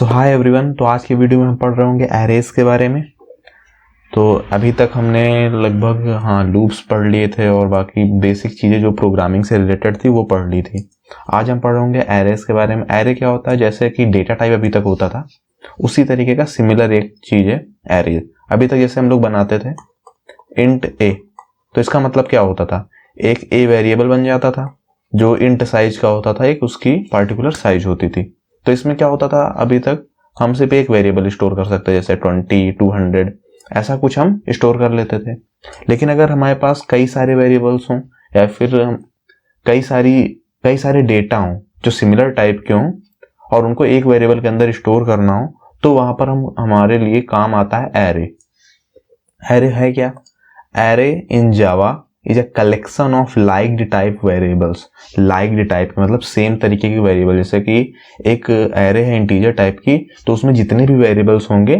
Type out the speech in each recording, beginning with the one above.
सो hi everyone. तो आज की वीडियो में हम पढ़ रहे होंगे एरेज के बारे में। तो अभी तक हमने लगभग लूप्स पढ़ लिए थे और बाकी बेसिक चीज़ें जो प्रोग्रामिंग से रिलेटेड थी वो पढ़ ली थी। आज हम पढ़ रहे होंगे एरेज के बारे में। एरे क्या होता है, जैसे कि डेटा टाइप अभी तक होता था उसी तरीके का सिमिलर एक चीज़ है एरे। अभी तक जैसे हम लोग बनाते थे इंट ए, तो इसका मतलब क्या होता था, एक ए वेरिएबल बन जाता था जो इंट साइज का होता था, एक उसकी पार्टिकुलर साइज होती थी। तो इसमें क्या होता था, अभी तक हम सिर्फ एक वेरिएबल स्टोर कर सकते, जैसे 20, 200 ऐसा कुछ हम स्टोर कर लेते थे। लेकिन अगर हमारे पास कई सारे वेरिएबल्स हों या फिर कई सारे डेटा हों जो सिमिलर टाइप के हों और उनको एक वेरिएबल के अंदर स्टोर करना हो, तो वहां पर हमारे लिए काम आता है एरे। एरे है क्या? Array in Java is a collection of liked type variables. Liked type मतलब सेम तरीके की वेरिएबल, जैसे कि एक एरे है इंटीजर टाइप की, तो उसमें जितने भी वेरिएबल्स होंगे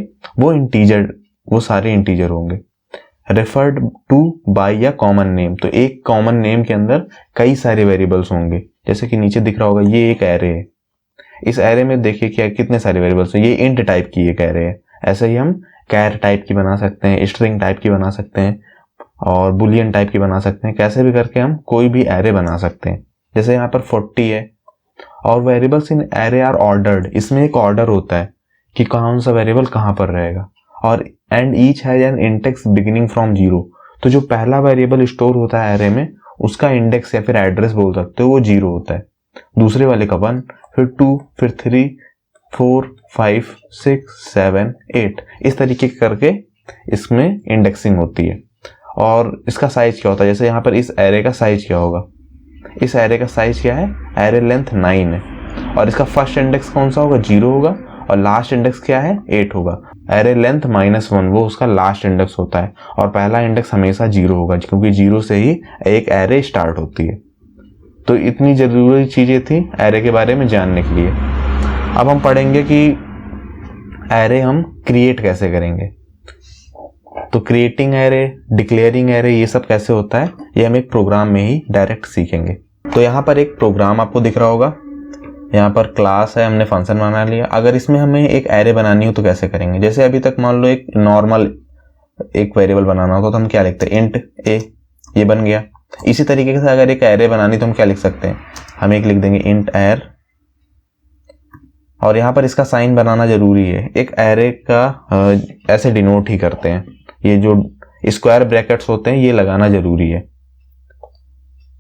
वो सारे इंटीजर होंगे। Referred to by a common name, तो एक कॉमन नेम के अंदर कई सारे वेरिएबल्स होंगे। जैसे कि नीचे दिख रहा होगा ये एक एरे है। इस एरे में देखिए क्या कितने सारे वेरिएबल्स हैं। ये इंट टाइप की एक एरे है। ऐसे ही हम कैर टाइप की बना सकते हैं, स्ट्रिंग टाइप की बना सकते हैं और बुलियन टाइप की बना सकते हैं। कैसे भी करके हम कोई भी एरे बना सकते हैं। जैसे यहाँ पर 40 है और variables in array are ordered. इसमें एक ऑर्डर होता है कि कौन सा वेरिएबल कहाँ पर रहेगा। और and each has an index beginning from 0। तो जो पहला वेरिएबल स्टोर होता है एरे में, उसका इंडेक्स या फिर एड्रेस बोल सकते हो, वो 0 होता है। दूसरे वाले का 1, फिर 2, फिर 3, 4, 5, 6, 7, 8 इस तरीके करके इसमें इंडेक्सिंग होती है। और इसका साइज क्या होता है, जैसे यहाँ पर इस एरे का साइज क्या होगा, इस एरे का साइज क्या है, एरे लेंथ 9 है और इसका फर्स्ट इंडेक्स कौन सा होगा, 0 होगा और लास्ट इंडेक्स क्या है, 8 होगा। एरे लेंथ -1 वो उसका लास्ट इंडेक्स होता है और पहला इंडेक्स हमेशा 0 होगा, क्योंकि 0 से ही एक एरे स्टार्ट होती है। तो इतनी जरूरी चीजें थी एरे के बारे में जानने के लिए। अब हम पढ़ेंगे कि एरे हम क्रिएट कैसे करेंगे। तो क्रिएटिंग एरे, डिक्लेयरिंग एरे, ये सब कैसे होता है ये हम एक प्रोग्राम में ही डायरेक्ट सीखेंगे। तो यहाँ पर एक प्रोग्राम आपको दिख रहा होगा, यहाँ पर क्लास है, हमने फंक्शन बना लिया। अगर इसमें हमें एक एरे बनानी हो तो कैसे करेंगे, जैसे अभी तक मान लो एक नॉर्मल एक वेरिएबल बनाना होता तो हम क्या लिखते हैं, इंट ए, ये बन गया। इसी तरीके से अगर एक एरे बनानी तो हम क्या लिख सकते हैं, हम एक लिख देंगे इंट एर, और यहाँ पर इसका साइन बनाना जरूरी है। एक एरे का ऐसे डिनोट ही करते हैं, ये जो स्क्वायर ब्रैकेट्स होते हैं ये लगाना जरूरी है।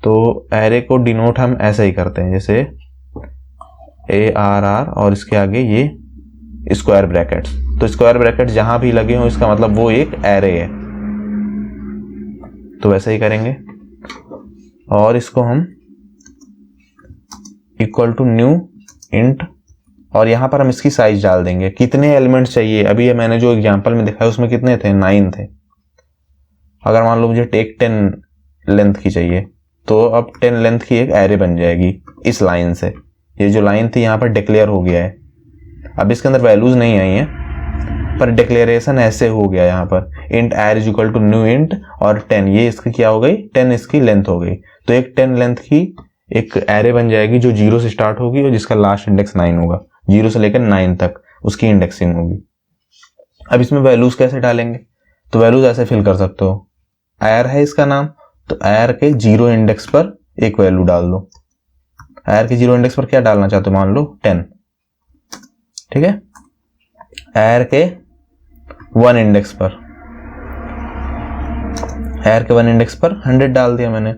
तो एरे को डिनोट हम ऐसे ही करते हैं, जैसे ARR और इसके आगे ये स्क्वायर ब्रैकेट्स। तो स्क्वायर ब्रैकेट जहां भी लगे हो इसका मतलब वो एक एरे है। तो वैसे ही करेंगे और इसको हम इक्वल टू न्यू इंट, और यहां पर हम इसकी साइज डाल देंगे, कितने एलिमेंट्स चाहिए। अभी ये मैंने जो एग्जांपल में दिखाया उसमें कितने थे, 9 थे। अगर मान लो मुझे टेक 10 लेंथ की चाहिए तो अब 10 लेंथ की एक एरे बन जाएगी इस लाइन से। ये जो लाइन थी यहाँ पर डिक्लेयर हो गया है, अब इसके अंदर वैल्यूज नहीं आई हैं पर डिक्लेरेशन ऐसे हो गया यहाँ पर, int arr is equal to new int और 10, ये इसकी क्या हो गई, 10 इसकी लेंथ हो गई। तो एक 10 लेंथ की एक एरे बन जाएगी जो 0 से स्टार्ट होगी और जिसका लास्ट इंडेक्स 9 होगा। 0 से लेकर 9 तक उसकी इंडेक्सिंग होगी। अब इसमें वैल्यूज कैसे डालेंगे, तो वैल्यूज ऐसे फिल कर सकते हो, एर है इसका नाम, तो एर के 0 इंडेक्स पर एक वैल्यू डाल दो। एर के 0 इंडेक्स पर क्या डालना चाहते हो, मान लो 10, ठीक है। एर के 1 इंडेक्स पर, एर के 1 इंडेक्स पर 100 डाल दिया मैंने।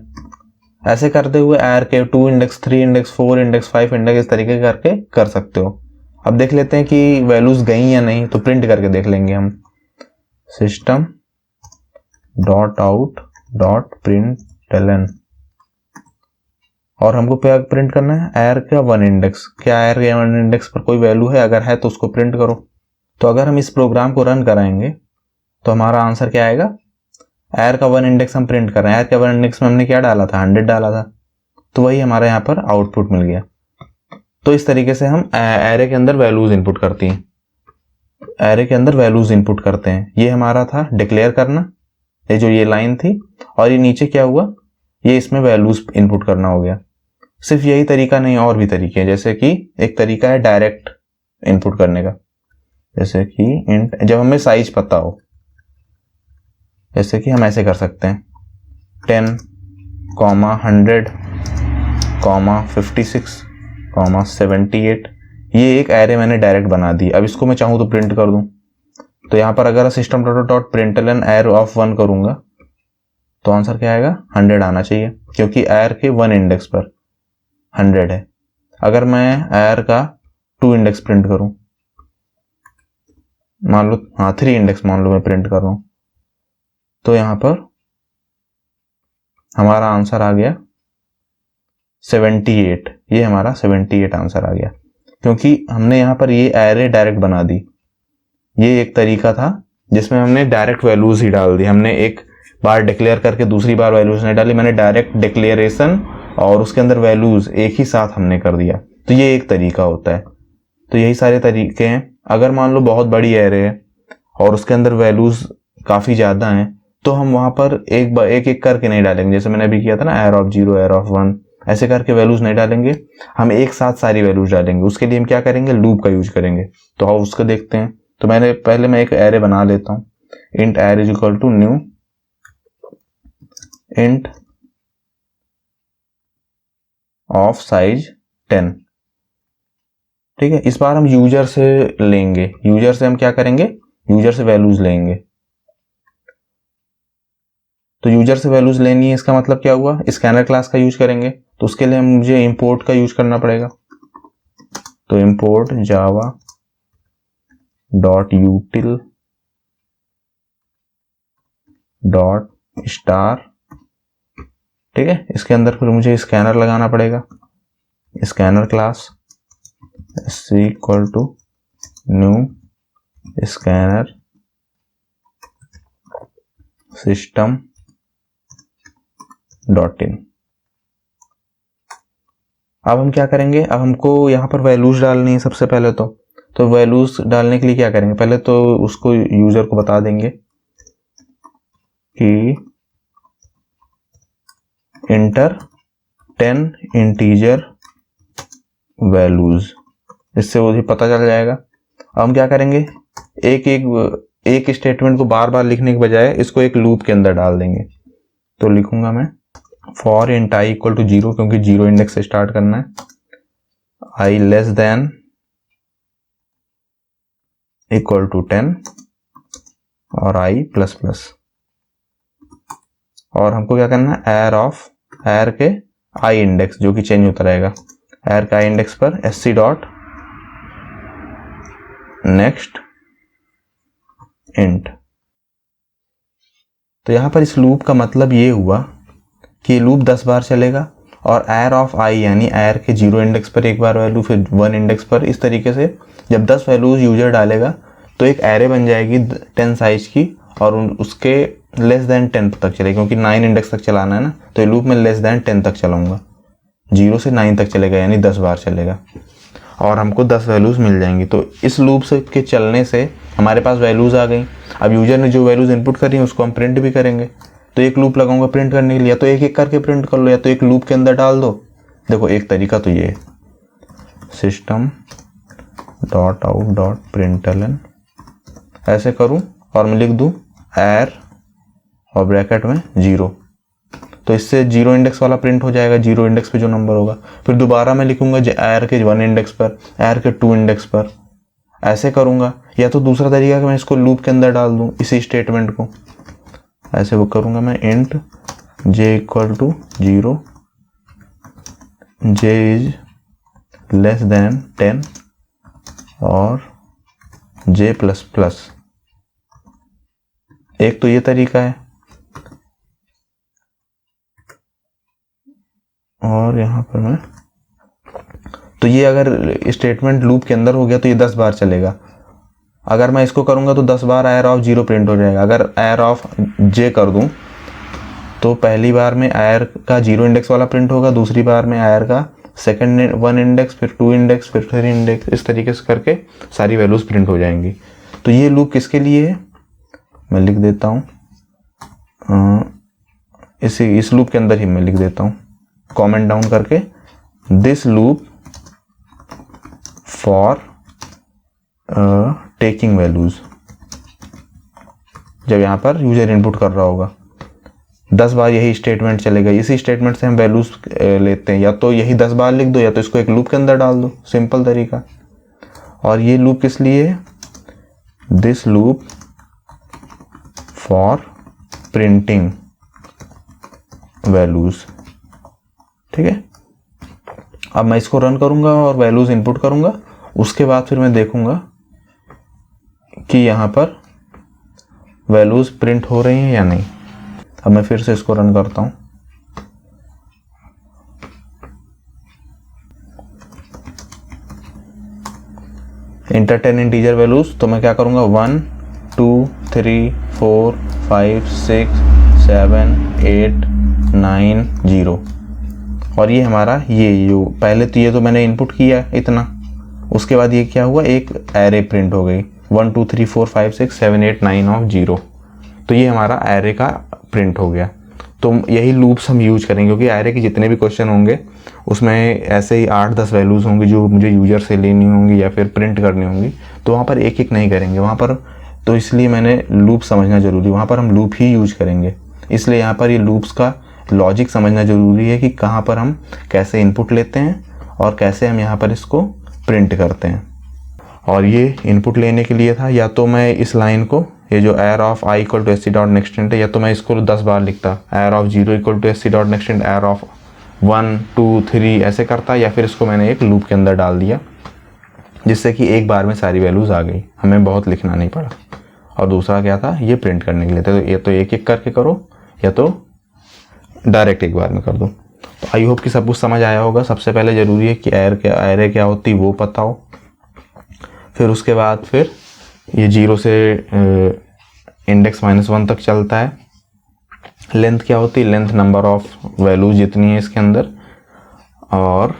ऐसे करते हुए एर के 2 इंडेक्स, 3 इंडेक्स, 4 इंडेक्स, 5 इंडेक्स इस तरीके करके कर सकते हो। अब देख लेते हैं कि वैल्यूज गई या नहीं, तो प्रिंट करके देख लेंगे हम, system dot out dot println, और हमको क्या प्रिंट करना है, एर का 1 इंडेक्स। क्या एर के 1 इंडेक्स पर कोई वैल्यू है, अगर है तो उसको प्रिंट करो। तो अगर हम इस प्रोग्राम को रन कराएंगे तो हमारा आंसर क्या आएगा, एर का 1 इंडेक्स हम प्रिंट कर रहे हैं। एर का 1 इंडेक्स में हमने क्या डाला था, 100 डाला था, तो वही हमारा यहाँ पर आउटपुट मिल गया। तो इस तरीके से हम एरे के अंदर वैल्यूज इनपुट करती हैं, एरे के अंदर वैल्यूज इनपुट करते हैं। ये हमारा था डिक्लेयर करना, ये जो ये लाइन थी, और ये नीचे क्या हुआ, ये इसमें वैल्यूज इनपुट करना हो गया। सिर्फ यही तरीका नहीं, और भी तरीके हैं। जैसे कि एक तरीका है डायरेक्ट इनपुट करने का, जैसे कि इंट, जब हमें साइज पता हो, जैसे कि हम ऐसे कर सकते हैं 10, 100, 56, 78। ये एक एरे मैंने डायरेक्ट बना दी। अब इसको मैं चाहूँ तो प्रिंट कर दूं, तो यहाँ पर अगर सिस्टम डॉट प्रिंटलन एर ऑफ 1 करूंगा तो आंसर क्या आएगा, 100 आना चाहिए, क्योंकि एर के 1 इंडेक्स पर 100 है। अगर मैं एर का 2 इंडेक्स प्रिंट करूं, मान लो 3 इंडेक्स मान लो मैं प्रिंट कर रहा हूं, तो यहां पर हमारा आंसर आ गया 78। ये हमारा 78 आंसर आ गया, क्योंकि हमने यहां पर ये एरे डायरेक्ट बना दी। ये एक तरीका था जिसमें हमने डायरेक्ट वैल्यूज ही डाल दी। हमने एक बार डिक्लेयर करके दूसरी बार वैल्यूज नहीं डाली, मैंने डायरेक्ट डिक्लेरेशन और उसके अंदर वैल्यूज एक ही साथ हमने कर दिया। तो ये एक तरीका होता है। तो यही सारे तरीके हैं। अगर मान लो बहुत बड़ी एरे है और उसके अंदर वैल्यूज काफी ज्यादा हैं, तो हम वहां पर एक एक करके नहीं डालेंगे, जैसे मैंने अभी किया था ना, एर ऑफ 0, एर ऑफ 1, ऐसे करके वैल्यूज नहीं डालेंगे, हम एक साथ सारी वैल्यूज डालेंगे। उसके लिए हम क्या करेंगे, लूप का यूज करेंगे। तो आओ उसको देखते हैं। तो पहले मैं एक एरे बना लेता हूं, int arr is equal to new int of size 10। ठीक है, इस बार हम यूजर से लेंगे। यूजर से हम क्या करेंगे, यूजर से वैल्यूज लेंगे। तो यूजर से वैल्यूज लेनी है, इसका मतलब क्या हुआ, स्कैनर क्लास का यूज करेंगे। तो उसके लिए मुझे इंपोर्ट का यूज करना पड़ेगा। तो import Java dot util dot star. ठीक है, इसके अंदर फिर मुझे स्कैनर लगाना पड़ेगा। Scanner class equal to new scanner system dot in. अब हम क्या करेंगे, अब हमको यहाँ पर वैल्यूज डालनी है सबसे पहले। तो वैल्यूज डालने के लिए क्या करेंगे, पहले तो उसको यूजर को बता देंगे कि इंटर 10 इंटीजर वैल्यूज, इससे वो भी पता चल जाएगा। अब हम क्या करेंगे, एक स्टेटमेंट को बार बार लिखने के बजाय इसको एक लूप के अंदर डाल देंगे। तो लिखूंगा मैं for int i equal to 0, क्योंकि 0 इंडेक्स से स्टार्ट करना है, i less than equal to 10 और आई प्लस प्लस। और हमको क्या करना है, एर के आई इंडेक्स जो कि चेंज होता रहेगा, एर का आई इंडेक्स पर sc डॉट नेक्स्ट इंट। तो यहां पर इस लूप का मतलब ये हुआ कि लूप 10 बार चलेगा और एर ऑफ आई यानी एर के 0 इंडेक्स पर एक बार वैल्यू, फिर 1 इंडेक्स पर। इस तरीके से जब 10 वैल्यूज यूजर डालेगा तो एक एरे बन जाएगी 10 साइज की, और उसके लेस देन 10 तक चलेगी, क्योंकि 9 इंडेक्स तक चलाना है ना। तो ये लूप में लेस देन 10 तक चलाऊंगा, 0 से 9 तक चलेगा, यानी 10 बार चलेगा और हमको 10 वैल्यूज मिल जाएंगी। तो इस लूप से के चलने से हमारे पास वैल्यूज आ गई। अब यूजर ने जो वैल्यूज इनपुट करी है उसको हम प्रिंट भी करेंगे। तो एक लूप लगाऊंगा प्रिंट करने के लिए, या तो एक एक करके प्रिंट कर लो, या तो एक लूप के अंदर डाल दो। देखो एक तरीका तो ये है, system dot out dot println ऐसे करूं और मैं लिख दूं एर और ब्रैकेट में 0। तो इससे 0 इंडेक्स वाला प्रिंट हो जाएगा, 0 इंडेक्स पे जो नंबर होगा। फिर दोबारा मैं लिखूंगा एर के 1 इंडेक्स पर, एर के 2 इंडेक्स पर, ऐसे करूंगा। या तो दूसरा तरीका कि मैं इसको लूप के अंदर डाल दूं, इसी स्टेटमेंट को ऐसे वो करूंगा मैं, int j equal to 0, j is less than 10 और जे प्लस प्लस। एक तो ये तरीका है, और यहां पर मैं, तो ये अगर स्टेटमेंट लूप के अंदर हो गया तो ये 10 बार चलेगा। अगर मैं इसको करूंगा तो 10 बार एर ऑफ 0 प्रिंट हो जाएगा। अगर एर ऑफ जे कर दूं तो पहली बार में एर का 0 इंडेक्स वाला प्रिंट होगा, दूसरी बार में एर का सेकंड 1 इंडेक्स, फिर 2 इंडेक्स, फिर 3 इंडेक्स, इस तरीके से करके सारी वैल्यूज प्रिंट हो जाएंगी। तो ये लूप किसके लिए है, मैं लिख देता हूँ, इस लूप के अंदर ही मैं लिख देता हूँ कमेंट डाउन करके, this loop for taking values, जब यहाँ पर यूजर इनपुट कर रहा होगा 10 बार यही स्टेटमेंट चलेगा। इसी स्टेटमेंट से हम वैल्यूज लेते हैं, या तो यही 10 बार लिख दो या तो इसको एक लूप के अंदर डाल दो, सिंपल तरीका। और ये लूप किस लिए है? This loop for printing values, ठीक है। अब मैं इसको रन करूंगा और वैल्यूज इनपुट करूंगा, उसके बाद फिर मैं देखूंगा कि यहाँ पर वैल्यूज प्रिंट हो रही हैं या नहीं। अब मैं फिर से इसको रन करता हूँ। इंटर 10 इंटीजर वैल्यूज, तो मैं क्या करूँगा 1 2 3 4 5 6 7 8 9 0। और ये हमारा ये जो पहले तो ये तो मैंने इनपुट किया इतना, उसके बाद ये क्या हुआ, एक एरे प्रिंट हो गई 1 2 3 4 5 6 7 8 9 ऑफ 0। तो ये हमारा एरे का प्रिंट हो गया। तो यही लूप्स हम यूज करेंगे, क्योंकि एरे के जितने भी क्वेश्चन होंगे उसमें ऐसे ही 8-10 वैल्यूज़ होंगी जो मुझे यूजर से लेनी होंगी या फिर प्रिंट करनी होंगी। तो वहाँ पर एक एक नहीं करेंगे वहाँ पर, तो इसलिए मैंने लूप समझना ज़रूरी, वहाँ पर हम लूप ही यूज करेंगे। इसलिए यहाँ पर ये लूप्स का लॉजिक समझना ज़रूरी है कि कहाँ पर हम कैसे इनपुट लेते हैं और कैसे हम यहाँ पर इसको प्रिंट करते हैं। और ये इनपुट लेने के लिए था, या तो मैं इस लाइन को, ये जो arr of i equal to s c dot next int है, या तो मैं इसको 10 बार लिखता, arr of 0 equal to s c dot next int, arr of 1 2 3 ऐसे करता, या फिर इसको मैंने एक लूप के अंदर डाल दिया जिससे कि एक बार में सारी वैल्यूज आ गई, हमें बहुत लिखना नहीं पड़ा। और दूसरा क्या था, ये प्रिंट करने के लिए था, तो ये तो एक एक करके करो या तो डायरेक्ट एक बार में कर दो। तो आई होप कि सब कुछ समझ आया होगा। सबसे पहले ज़रूरी है कि एरे क्या होती वो पता हो, फिर उसके बाद फिर ये 0 से इंडेक्स -1 तक चलता है। लेंथ क्या होती है, लेंथ नंबर ऑफ वैल्यूज जितनी है इसके अंदर, और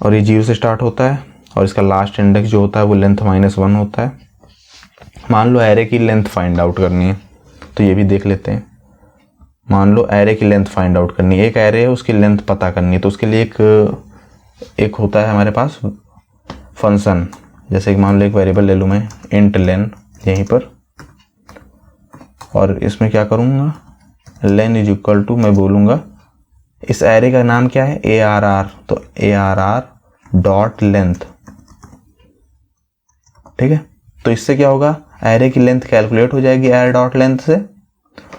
ये 0 से स्टार्ट होता है और इसका लास्ट इंडेक्स जो होता है वो लेंथ -1 होता है। मान लो एरे की लेंथ फाइंड आउट करनी है, तो ये भी देख लेते हैं। मान लो एरे की लेंथ फाइंड आउट करनी है, एक एरे है उसकी लेंथ पता करनी है, तो उसके लिए एक होता है हमारे पास फंक्शन, जैसे कि मान लो एक वेरिएबल ले लूँ मैं इंट लेन यहीं पर, और इसमें क्या करूँगा, लेन इज इक्वल टू, मैं बोलूँगा इस एरे का नाम क्या है ARR, तो ARR डॉट लेंथ, ठीक है। तो इससे क्या होगा, एरे की लेंथ कैलकुलेट हो जाएगी एरे डॉट लेंथ से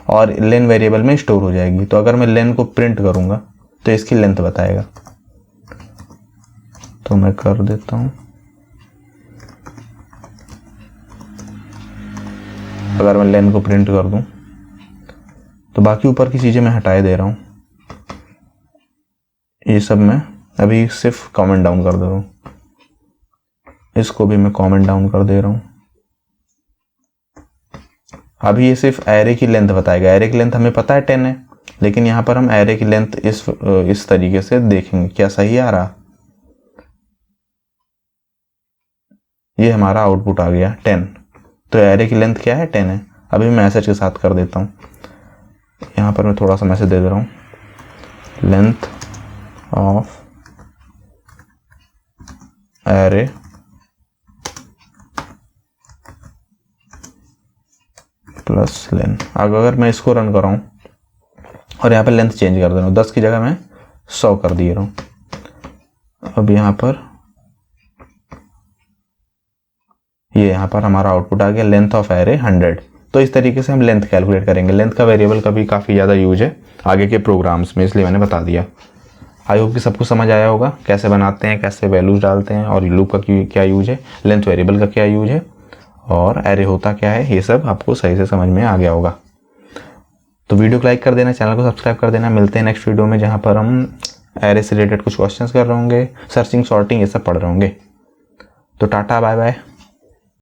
और लेन वेरिएबल में स्टोर हो जाएगी। तो अगर मैं लेन को प्रिंट करूँगा तो इसकी लेंथ बताएगा। तो मैं कर देता हूँ, अगर मैं लेन को प्रिंट कर दूं तो बाकी ऊपर की चीज़ें मैं हटाए दे रहा हूँ, ये सब मैं अभी सिर्फ कमेंट डाउन कर दे रहा हूँ, इसको भी मैं कमेंट डाउन कर दे रहा हूँ। अभी ये सिर्फ एरे की लेंथ बताएगा, एरे की लेंथ हमें पता है 10 है, लेकिन यहाँ पर हम एरे की लेंथ इस तरीके से देखेंगे क्या सही आ रहा। ये हमारा आउटपुट आ गया 10, तो एरे की लेंथ क्या है 10 है। अभी मैं मैसेज के साथ कर देता हूँ, यहाँ पर मैं थोड़ा सा मैसेज दे रहा हूँ, लेंथ ऑफ एरे प्लस लेन। अगर मैं इसको रन कर रहा हूँ और यहाँ पर लेंथ चेंज कर दे रहा हूँ, 10 की जगह मैं 100 कर दिए रहा हूँ। अब यहाँ पर हमारा आउटपुट आ गया लेंथ ऑफ एरे 100। तो इस तरीके से हम लेंथ कैलकुलेट करेंगे। लेंथ का वेरिएबल का भी काफ़ी ज़्यादा यूज है आगे के प्रोग्राम्स में, इसलिए मैंने बता दिया। आई होप कि सब कुछ समझ आया होगा, कैसे बनाते हैं, कैसे वैल्यूज डालते हैं, और लूप का क्या यूज है, लेंथ वेरिएबल का क्या यूज है, और एरे होता क्या है, ये सब आपको सही से समझ में आ गया होगा। तो वीडियो को लाइक कर देना, चैनल को सब्सक्राइब कर देना। मिलते हैं नेक्स्ट वीडियो में, जहाँ पर हम एरे से रिलेटेड कुछ क्वेश्चंस कर रहे होंगे, सर्चिंग सॉर्टिंग ये सब पढ़ रहे होंगे। तो टाटा बाय बाय।